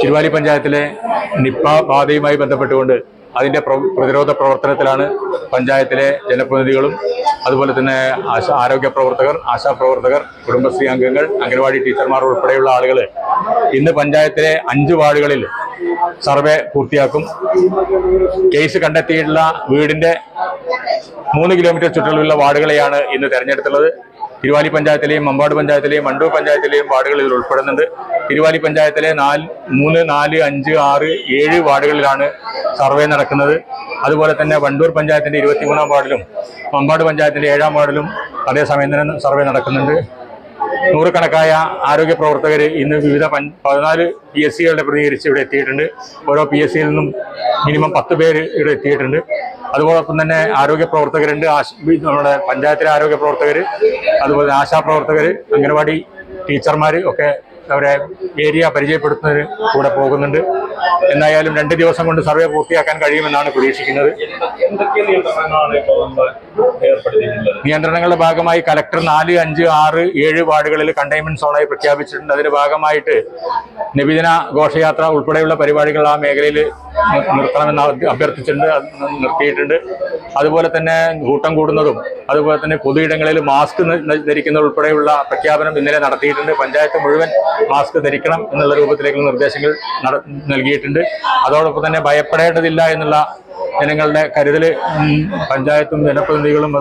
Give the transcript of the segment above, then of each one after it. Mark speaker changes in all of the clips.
Speaker 1: തിരുവാലി പഞ്ചായത്തിലെ നിപ്പ ബാധയുമായി ബന്ധപ്പെട്ടുകൊണ്ട് അതിൻ്റെ പ്രതിരോധ പ്രവർത്തനത്തിലാണ് പഞ്ചായത്തിലെ ജനപ്രതിനിധികളും അതുപോലെ തന്നെ ആരോഗ്യ പ്രവർത്തകർ, ആശാപ്രവർത്തകർ, കുടുംബശ്രീ അംഗങ്ങൾ, അംഗനവാടി ടീച്ചർമാർ ഉൾപ്പെടെയുള്ള ആളുകൾ ഇന്ന് പഞ്ചായത്തിലെ 5 വാർഡുകളിൽ സർവേ പൂർത്തിയാക്കും. കേസ് കണ്ടെത്തിയിട്ടുള്ള വീടിൻ്റെ 3 കിലോമീറ്റർ ചുറ്റളവിലുള്ള വാർഡുകളെയാണ് ഇന്ന് തെരഞ്ഞെടുത്തുള്ളത്. തിരുവാലി പഞ്ചായത്തിലെയും മമ്പാട് പഞ്ചായത്തിലെയും മണ്ടൂർ പഞ്ചായത്തിലെയും വാർഡുകൾ ഇതിൽ ഉൾപ്പെടുന്നുണ്ട്. തിരുവാലി പഞ്ചായത്തിലെ 3, 4, 5, 6, 7 വാർഡുകളിലാണ് സർവേ നടക്കുന്നത്. അതുപോലെ തന്നെ വണ്ടൂർ പഞ്ചായത്തിൻ്റെ 23-ാം വാർഡിലും മമ്പാട് പഞ്ചായത്തിൻ്റെ 7-ാം വാർഡിലും അതേസമയം തന്നെ സർവേ നടക്കുന്നുണ്ട്. നൂറുകണക്കായ ആരോഗ്യ പ്രവർത്തകർ ഇന്ന് വിവിധ 14 PSCകളുടെ പ്രതികരിച്ച് ഇവിടെ എത്തിയിട്ടുണ്ട്. ഓരോ PSCയിൽ നിന്നും മിനിമം 10 പേര് ഇവിടെ എത്തിയിട്ടുണ്ട്. അതോടൊപ്പം തന്നെ ആരോഗ്യ പ്രവർത്തകരുണ്ട്, നമ്മുടെ പഞ്ചായത്തിലെ ആരോഗ്യ പ്രവർത്തകർ, അതുപോലെ ആശാപ്രവർത്തകർ, അംഗനവാടി ടീച്ചർമാർ ഒക്കെ അവരെ ഏരിയ പരിചയപ്പെടുത്തുന്നതിന് കൂടെ പോകുന്നുണ്ട്. എന്തായാലും 2 ദിവസം കൊണ്ട് സർവേ പൂർത്തിയാക്കാൻ കഴിയുമെന്നാണ് പ്രതീക്ഷിക്കുന്നത്. നിയന്ത്രണങ്ങളുടെ ഭാഗമായി കലക്ടർ 4, 5, 6, 7 വാർഡുകളിൽ കണ്ടെയ്ൻമെന്റ് സോണായി പ്രഖ്യാപിച്ചിട്ടുണ്ട്. അതിന്റെ ഭാഗമായിട്ട് നബിദിന ഘോഷയാത്ര ഉൾപ്പെടെയുള്ള പരിപാടികൾ ആ മേഖലയിൽ നിർത്തണമെന്ന് അഭ്യർത്ഥിച്ചിട്ടുണ്ട്, നിർത്തിയിട്ടുണ്ട്. അതുപോലെ തന്നെ കൂട്ടം കൂടുന്നതും അതുപോലെ തന്നെ പൊതുയിടങ്ങളിൽ മാസ്ക് ധരിക്കുന്നത് ഉൾപ്പെടെയുള്ള പ്രഖ്യാപനം ഇന്നലെ നടത്തിയിട്ടുണ്ട്. പഞ്ചായത്ത് മുഴുവൻ മാസ്ക് ധരിക്കണം എന്നുള്ള രൂപത്തിലേക്കുള്ള നിർദ്ദേശങ്ങൾ നൽകിയിട്ടുണ്ട്. അതോടൊപ്പം തന്നെ ഭയപ്പെടേണ്ടതില്ല എന്നുള്ള ജനങ്ങളുടെ കരുതൽ പഞ്ചായത്തും ജനപ്രതിനിധികളും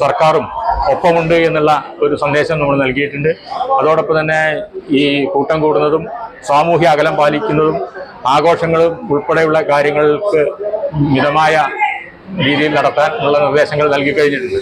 Speaker 1: സർക്കാരും ഒപ്പമുണ്ട് എന്നുള്ള ഒരു സന്ദേശം നമ്മൾ നൽകിയിട്ടുണ്ട്. അതോടൊപ്പം തന്നെ ഈ കൂട്ടം കൂടുന്നതും സാമൂഹ്യ അകലം പാലിക്കുന്നതും ആഘോഷങ്ങളും ഉൾപ്പെടെയുള്ള കാര്യങ്ങൾക്ക് മിതമായ രീതിയിൽ നടത്താൻ ഉള്ള നിർദ്ദേശങ്ങൾ നൽകി കഴിഞ്ഞിട്ടുണ്ട്.